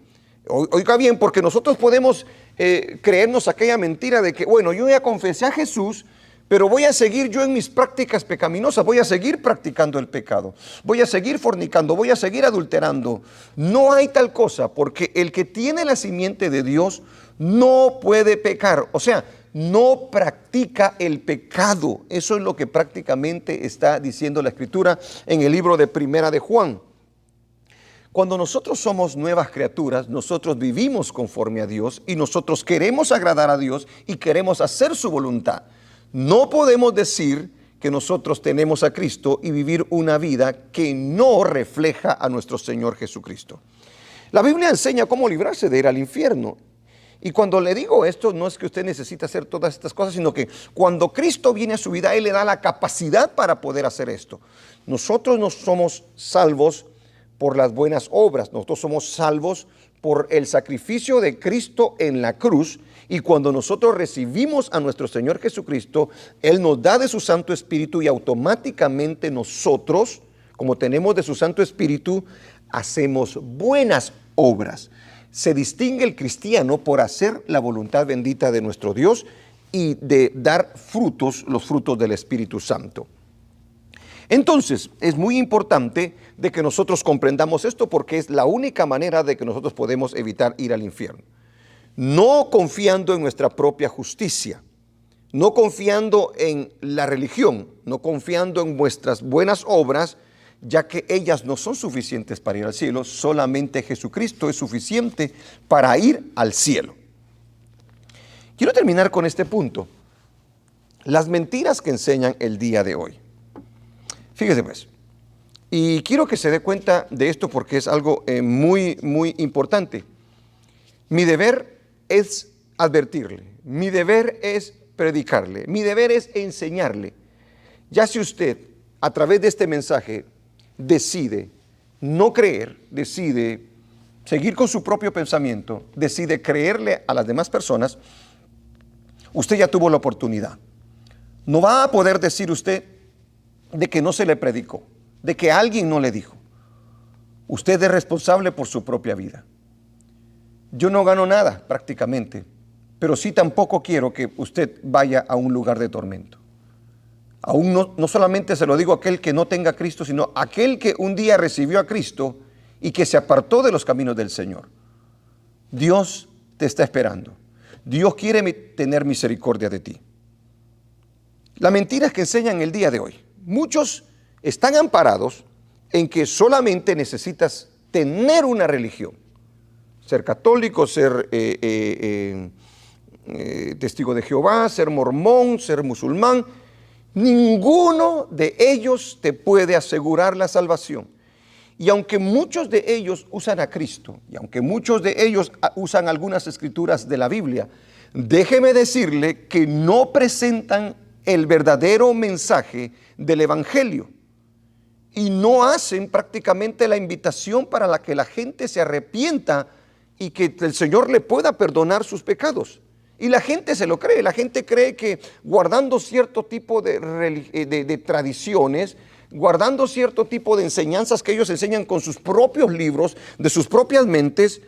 Oiga bien, porque nosotros podemos creernos aquella mentira de que, bueno, yo ya confesé a Jesús, pero voy a seguir yo en mis prácticas pecaminosas, voy a seguir practicando el pecado, voy a seguir fornicando, voy a seguir adulterando. No hay tal cosa, porque el que tiene la simiente de Dios no puede pecar, o sea, no practica el pecado. Eso es lo que prácticamente está diciendo la Escritura en el libro de Primera de Juan. Cuando nosotros somos nuevas criaturas, nosotros vivimos conforme a Dios y nosotros queremos agradar a Dios y queremos hacer su voluntad. No podemos decir que nosotros tenemos a Cristo y vivir una vida que no refleja a nuestro Señor Jesucristo. La Biblia enseña cómo librarse de ir al infierno. Y cuando le digo esto, no es que usted necesita hacer todas estas cosas, sino que cuando Cristo viene a su vida, Él le da la capacidad para poder hacer esto. Nosotros no somos salvos por las buenas obras, nosotros somos salvos por el sacrificio de Cristo en la cruz. Y cuando nosotros recibimos a nuestro Señor Jesucristo, Él nos da de su Santo Espíritu y automáticamente nosotros, como tenemos de su Santo Espíritu, hacemos buenas obras. Se distingue el cristiano por hacer la voluntad bendita de nuestro Dios y de dar frutos, los frutos del Espíritu Santo. Entonces, es muy importante de que nosotros comprendamos esto porque es la única manera de que nosotros podemos evitar ir al infierno. No confiando en nuestra propia justicia, no confiando en la religión, no confiando en vuestras buenas obras, ya que ellas no son suficientes para ir al cielo, solamente Jesucristo es suficiente para ir al cielo. Quiero terminar con este punto. Las mentiras que enseñan el día de hoy. Fíjese pues, y quiero que se dé cuenta de esto porque es algo muy, muy importante. Mi deber es advertirle, mi deber es predicarle, mi deber es enseñarle. Ya si usted, a través de este mensaje, decide no creer, decide seguir con su propio pensamiento, decide creerle a las demás personas, usted ya tuvo la oportunidad. No va a poder decir usted de que no se le predicó, de que alguien no le dijo. Usted es responsable por su propia vida. Yo no gano nada prácticamente, pero sí tampoco quiero que usted vaya a un lugar de tormento. Aún no solamente se lo digo a aquel que no tenga a Cristo, sino a aquel que un día recibió a Cristo y que se apartó de los caminos del Señor. Dios te está esperando. Dios quiere tener misericordia de ti. La mentira que enseñan el día de hoy. Muchos están amparados en que solamente necesitas tener una religión. Ser católico, ser testigo de Jehová, ser mormón, ser musulmán. Ninguno de ellos te puede asegurar la salvación. Y aunque muchos de ellos usan a Cristo, y aunque muchos de ellos usan algunas escrituras de la Biblia, déjeme decirle que no presentan el verdadero mensaje del Evangelio. Y no hacen prácticamente la invitación para la que la gente se arrepienta y que el Señor le pueda perdonar sus pecados. Y la gente se lo cree. La gente cree que guardando cierto tipo de tradiciones, guardando cierto tipo de enseñanzas que ellos enseñan con sus propios libros, de sus propias mentes,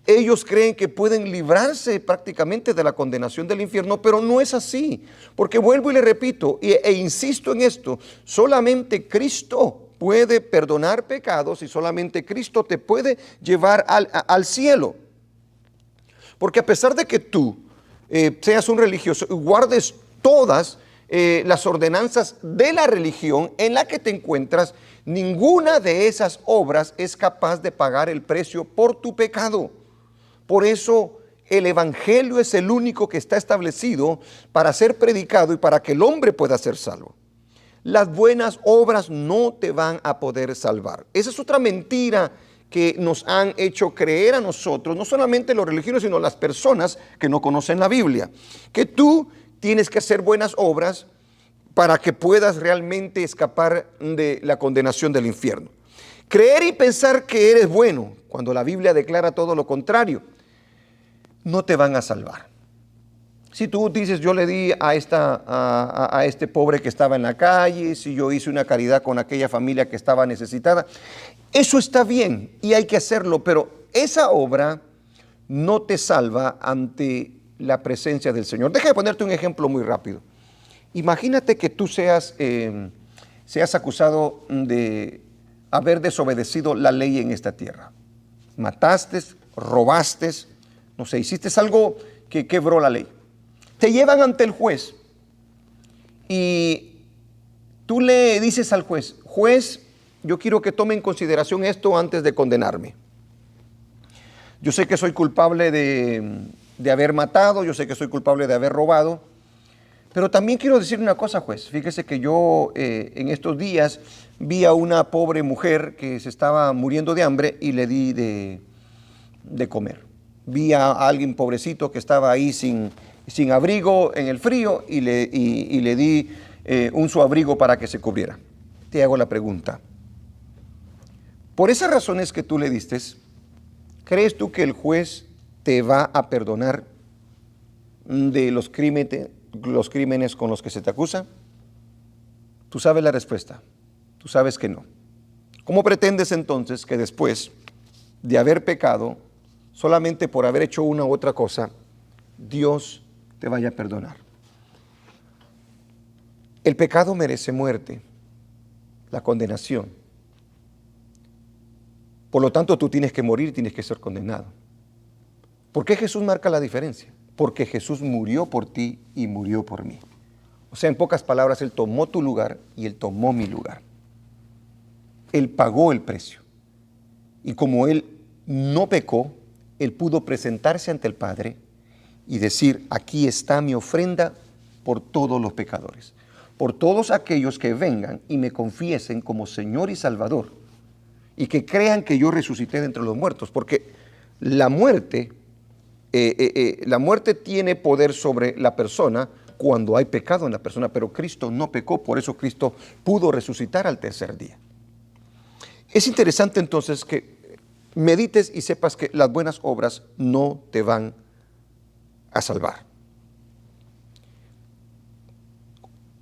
ellos creen que pueden librarse prácticamente de la condenación del infierno, pero no es así. Porque vuelvo y le repito e insisto en esto, solamente Cristo puede perdonar pecados y solamente Cristo te puede llevar al cielo. Porque a pesar de que tú seas un religioso y guardes todas las ordenanzas de la religión en la que te encuentras, ninguna de esas obras es capaz de pagar el precio por tu pecado. Por eso el Evangelio es el único que está establecido para ser predicado y para que el hombre pueda ser salvo. Las buenas obras no te van a poder salvar. Esa es otra mentira que nos han hecho creer a nosotros, no solamente los religiosos, sino las personas que no conocen la Biblia, que tú tienes que hacer buenas obras para que puedas realmente escapar de la condenación del infierno. Creer y pensar que eres bueno, cuando la Biblia declara todo lo contrario, no te van a salvar. Si tú dices, yo le di a este pobre que estaba en la calle, si yo hice una caridad con aquella familia que estaba necesitada, eso está bien y hay que hacerlo, pero esa obra no te salva ante la presencia del Señor. Déjame ponerte un ejemplo muy rápido. Imagínate que tú seas acusado de haber desobedecido la ley en esta tierra. Mataste, robaste, no sé, hiciste algo que quebró la ley. Te llevan ante el juez y tú le dices al juez, juez, yo quiero que tome en consideración esto antes de condenarme. Yo sé que soy culpable de haber matado, yo sé que soy culpable de haber robado, pero también quiero decir una cosa, juez. Fíjese que yo en estos días vi a una pobre mujer que se estaba muriendo de hambre y le di de comer. Vi a alguien pobrecito que estaba ahí sin abrigo en el frío y le di un su abrigo para que se cubriera. Te hago la pregunta. Por esas razones que tú le diste, ¿crees tú que el juez te va a perdonar de los crímenes con los que se te acusa? Tú sabes la respuesta. Tú sabes que no. ¿Cómo pretendes entonces que después de haber pecado, solamente por haber hecho una u otra cosa, Dios te vaya a perdonar? El pecado merece muerte, la condenación. Por lo tanto, tú tienes que morir, tienes que ser condenado. ¿Por qué Jesús marca la diferencia? Porque Jesús murió por ti y murió por mí. O sea, en pocas palabras, Él tomó tu lugar y Él tomó mi lugar. Él pagó el precio. Y como Él no pecó, Él pudo presentarse ante el Padre y decir, aquí está mi ofrenda por todos los pecadores, por todos aquellos que vengan y me confiesen como Señor y Salvador y que crean que yo resucité de entre los muertos, porque la muerte tiene poder sobre la persona cuando hay pecado en la persona, pero Cristo no pecó, por eso Cristo pudo resucitar al tercer día. Es interesante entonces que medites y sepas que las buenas obras no te van a salvar.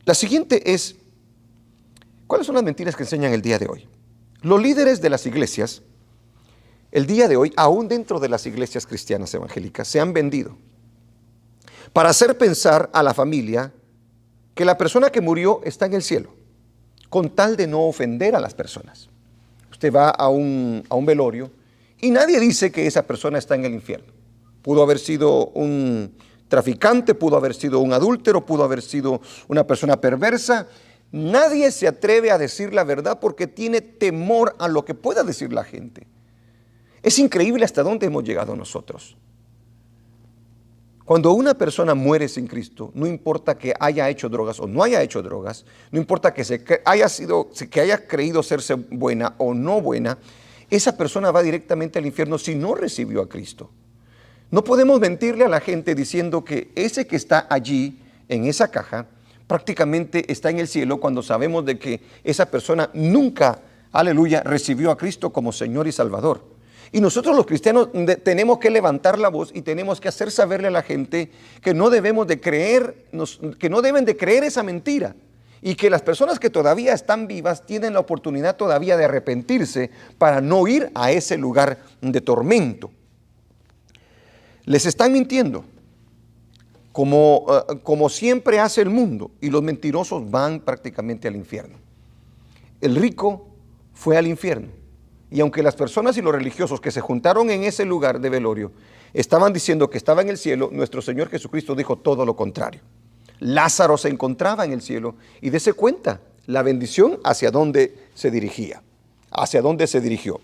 La siguiente es, ¿cuáles son las mentiras que enseñan el día de hoy? Los líderes de las iglesias, el día de hoy, aún dentro de las iglesias cristianas evangélicas, se han vendido para hacer pensar a la familia que la persona que murió está en el cielo, con tal de no ofender a las personas. Usted va a un velorio y nadie dice que esa persona está en el infierno. Pudo haber sido un traficante, pudo haber sido un adúltero, pudo haber sido una persona perversa. Nadie se atreve a decir la verdad porque tiene temor a lo que pueda decir la gente. Es increíble hasta dónde hemos llegado nosotros. Cuando una persona muere sin Cristo, no importa que haya hecho drogas o no haya hecho drogas, no importa que haya creído serse buena o no buena, esa persona va directamente al infierno si no recibió a Cristo. No podemos mentirle a la gente diciendo que ese que está allí, en esa caja, prácticamente está en el cielo cuando sabemos de que esa persona nunca, aleluya, recibió a Cristo como Señor y Salvador. Y nosotros los cristianos tenemos que levantar la voz y tenemos que hacer saberle a la gente que no debemos de creer, que no deben de creer esa mentira. Y que las personas que todavía están vivas tienen la oportunidad todavía de arrepentirse para no ir a ese lugar de tormento. Les están mintiendo, como siempre hace el mundo, y los mentirosos van prácticamente al infierno. El rico fue al infierno. Y aunque las personas y los religiosos que se juntaron en ese lugar de velorio estaban diciendo que estaba en el cielo, nuestro Señor Jesucristo dijo todo lo contrario. Lázaro se encontraba en el cielo y dése cuenta la bendición hacia dónde se dirigía, hacia dónde se dirigió.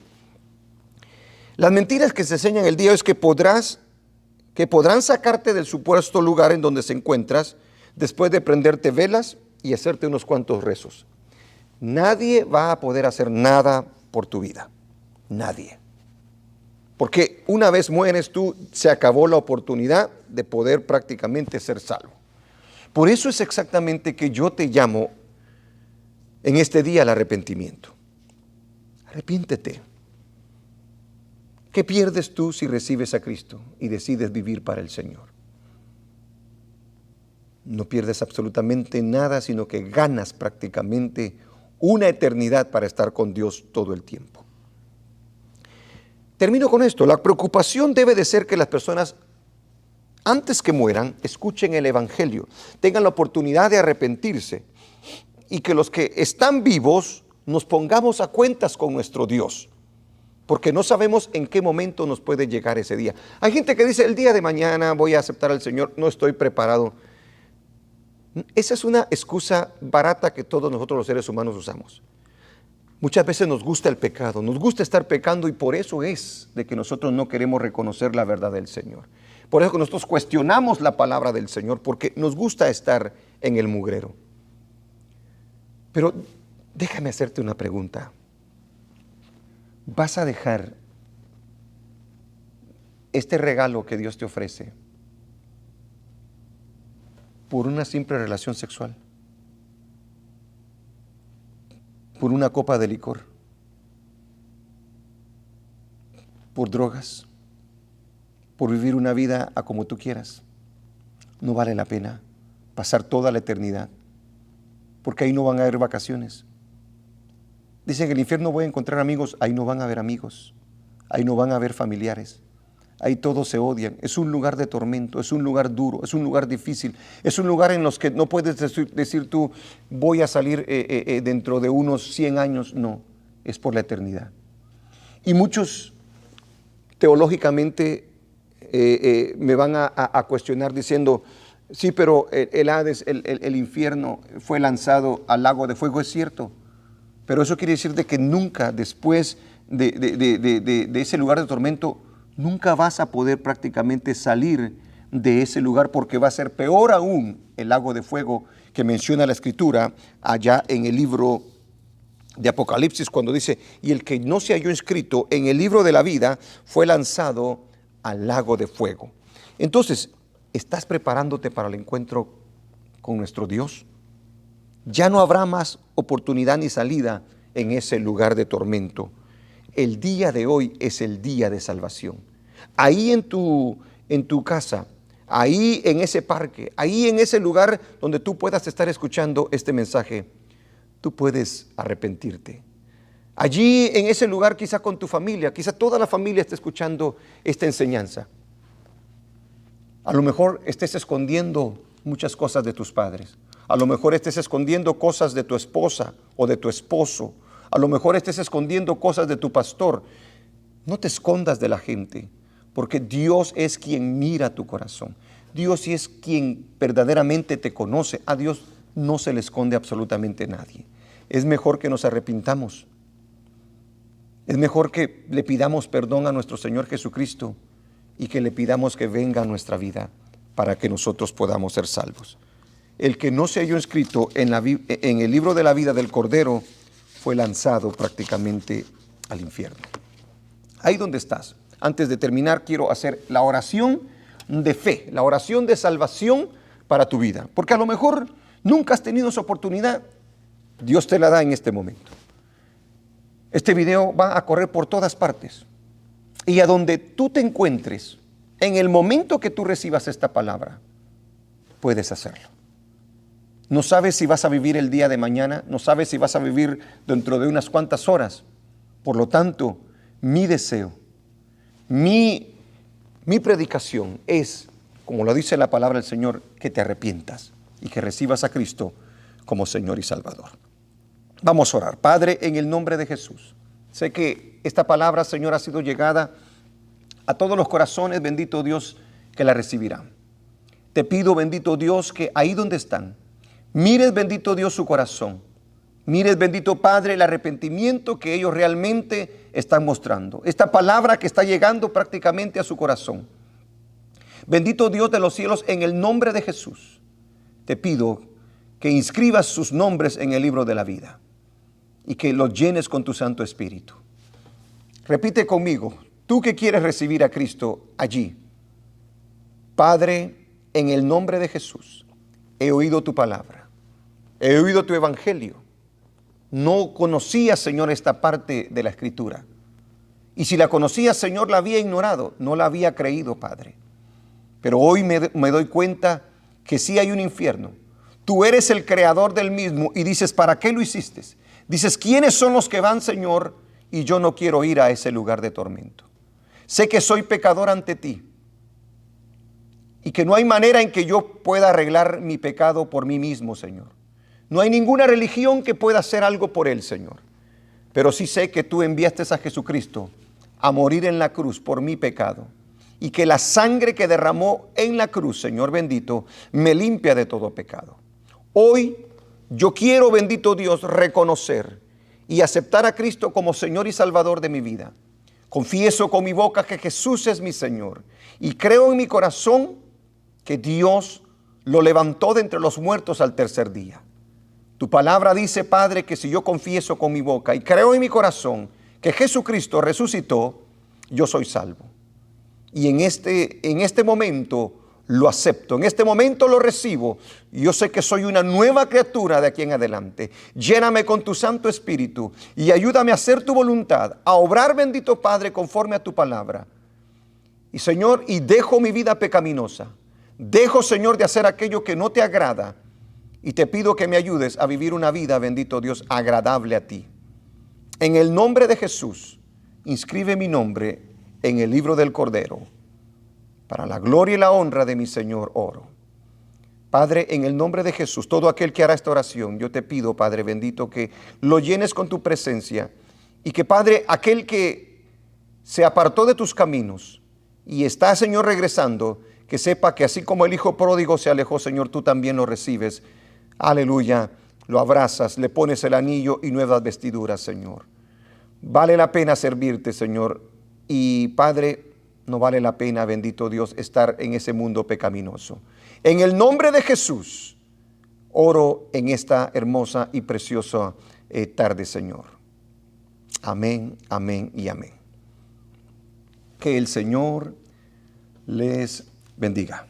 Las mentiras que se enseñan el día es que podrán sacarte del supuesto lugar en donde se encuentras después de prenderte velas y hacerte unos cuantos rezos. Nadie va a poder hacer nada por tu vida. Nadie. Porque una vez mueres tú, se acabó la oportunidad de poder prácticamente ser salvo. Por eso es exactamente que yo te llamo en este día al arrepentimiento. Arrepiéntete. ¿Qué pierdes tú si recibes a Cristo y decides vivir para el Señor? No pierdes absolutamente nada, sino que ganas prácticamente una eternidad para estar con Dios todo el tiempo. Termino con esto. La preocupación debe de ser que las personas, antes que mueran, escuchen el Evangelio, tengan la oportunidad de arrepentirse y que los que están vivos nos pongamos a cuentas con nuestro Dios, porque no sabemos en qué momento nos puede llegar ese día. Hay gente que dice, el día de mañana voy a aceptar al Señor, no estoy preparado. Esa es una excusa barata que todos nosotros los seres humanos usamos. Muchas veces nos gusta el pecado, nos gusta estar pecando y por eso es de que nosotros no queremos reconocer la verdad del Señor. Por eso que nosotros cuestionamos la palabra del Señor, porque nos gusta estar en el mugrero. Pero déjame hacerte una pregunta. ¿Vas a dejar este regalo que Dios te ofrece por una simple relación sexual? ¿Por una copa de licor? ¿Por drogas? ¿Por vivir una vida a como tú quieras? No vale la pena pasar toda la eternidad, porque ahí no van a haber vacaciones. Dicen que en el infierno voy a encontrar amigos, ahí no van a haber amigos, ahí no van a haber familiares, ahí todos se odian. Es un lugar de tormento, es un lugar duro, es un lugar difícil, es un lugar en los que no puedes decir tú, voy a salir dentro de unos 100 años. No, es por la eternidad. Y muchos teológicamente me van a cuestionar diciendo, sí, pero el Hades, el infierno fue lanzado al lago de fuego. Es cierto, pero eso quiere decir de que nunca después de ese lugar de tormento, nunca vas a poder prácticamente salir de ese lugar, porque va a ser peor aún el lago de fuego que menciona la Escritura allá en el libro de Apocalipsis, cuando dice, y el que no se halló inscrito en el libro de la vida fue lanzado al lago de fuego. Entonces, ¿estás preparándote para el encuentro con nuestro Dios? Ya no habrá más oportunidad ni salida en ese lugar de tormento. El día de hoy es el día de salvación. Ahí en tu casa, ahí en ese parque, ahí en ese lugar donde tú puedas estar escuchando este mensaje, tú puedes arrepentirte. Allí en ese lugar, quizá con tu familia, quizá toda la familia esté escuchando esta enseñanza. A lo mejor estés escondiendo muchas cosas de tus padres. A lo mejor estés escondiendo cosas de tu esposa o de tu esposo. A lo mejor estés escondiendo cosas de tu pastor. No te escondas de la gente, porque Dios es quien mira tu corazón. Dios sí es quien verdaderamente te conoce. A Dios no se le esconde absolutamente nadie. Es mejor que nos arrepintamos. Es mejor que le pidamos perdón a nuestro Señor Jesucristo y que le pidamos que venga a nuestra vida para que nosotros podamos ser salvos. El que no se halló inscrito en el libro de la vida del Cordero fue lanzado prácticamente al infierno. Ahí donde estás. Antes de terminar, quiero hacer la oración de fe, la oración de salvación para tu vida. Porque a lo mejor nunca has tenido esa oportunidad. Dios te la da en este momento. Este video va a correr por todas partes. Y a donde tú te encuentres, en el momento que tú recibas esta palabra, puedes hacerlo. No sabes si vas a vivir el día de mañana, no sabes si vas a vivir dentro de unas cuantas horas. Por lo tanto, mi deseo, mi predicación es, como lo dice la palabra del Señor, que te arrepientas y que recibas a Cristo como Señor y Salvador. Vamos a orar. Padre, en el nombre de Jesús, sé que esta palabra, Señor, ha sido llegada a todos los corazones, bendito Dios, que la recibirán. Te pido, bendito Dios, que ahí donde están, mires, bendito Dios, su corazón. Mires, bendito Padre, el arrepentimiento que ellos realmente están mostrando. Esta palabra que está llegando prácticamente a su corazón. Bendito Dios de los cielos, en el nombre de Jesús, te pido que inscribas sus nombres en el libro de la vida y que los llenes con tu Santo Espíritu. Repite conmigo, tú que quieres recibir a Cristo allí. Padre, en el nombre de Jesús, he oído tu palabra, he oído tu evangelio. No conocía, Señor, esta parte de la Escritura. Y si la conocía, Señor, la había ignorado, no la había creído, Padre. Pero hoy me doy cuenta que sí hay un infierno. Tú eres el creador del mismo y dices, ¿para qué lo hiciste? Dices, ¿quiénes son los que van, Señor? Y yo no quiero ir a ese lugar de tormento. Sé que soy pecador ante ti y que no hay manera en que yo pueda arreglar mi pecado por mí mismo, Señor. No hay ninguna religión que pueda hacer algo por él, Señor. Pero sí sé que tú enviaste a Jesucristo a morir en la cruz por mi pecado. Y que la sangre que derramó en la cruz, Señor bendito, me limpia de todo pecado. Hoy yo quiero, bendito Dios, reconocer y aceptar a Cristo como Señor y Salvador de mi vida. Confieso con mi boca que Jesús es mi Señor. Y creo en mi corazón que Dios lo levantó de entre los muertos al tercer día. Tu palabra dice, Padre, que si yo confieso con mi boca y creo en mi corazón que Jesucristo resucitó, yo soy salvo. Y en este momento lo acepto, en este momento lo recibo. Yo sé que soy una nueva criatura de aquí en adelante. Lléname con tu Santo Espíritu y ayúdame a hacer tu voluntad, a obrar, bendito Padre, conforme a tu palabra. Y Señor, y dejo mi vida pecaminosa. Dejo, Señor, de hacer aquello que no te agrada. Y te pido que me ayudes a vivir una vida, bendito Dios, agradable a ti. En el nombre de Jesús, inscribe mi nombre en el libro del Cordero. Para la gloria y la honra de mi Señor oro. Padre, en el nombre de Jesús, todo aquel que hará esta oración, yo te pido, Padre bendito, que lo llenes con tu presencia. Y que, Padre, aquel que se apartó de tus caminos y está, Señor, regresando, que sepa que así como el hijo pródigo se alejó, Señor, tú también lo recibes. Aleluya, lo abrazas, le pones el anillo y nuevas vestiduras, Señor. Vale la pena servirte, Señor. Y Padre, no vale la pena, bendito Dios, estar en ese mundo pecaminoso. En el nombre de Jesús, oro en esta hermosa y preciosa tarde, Señor. Amén, amén y amén. Que el Señor les bendiga.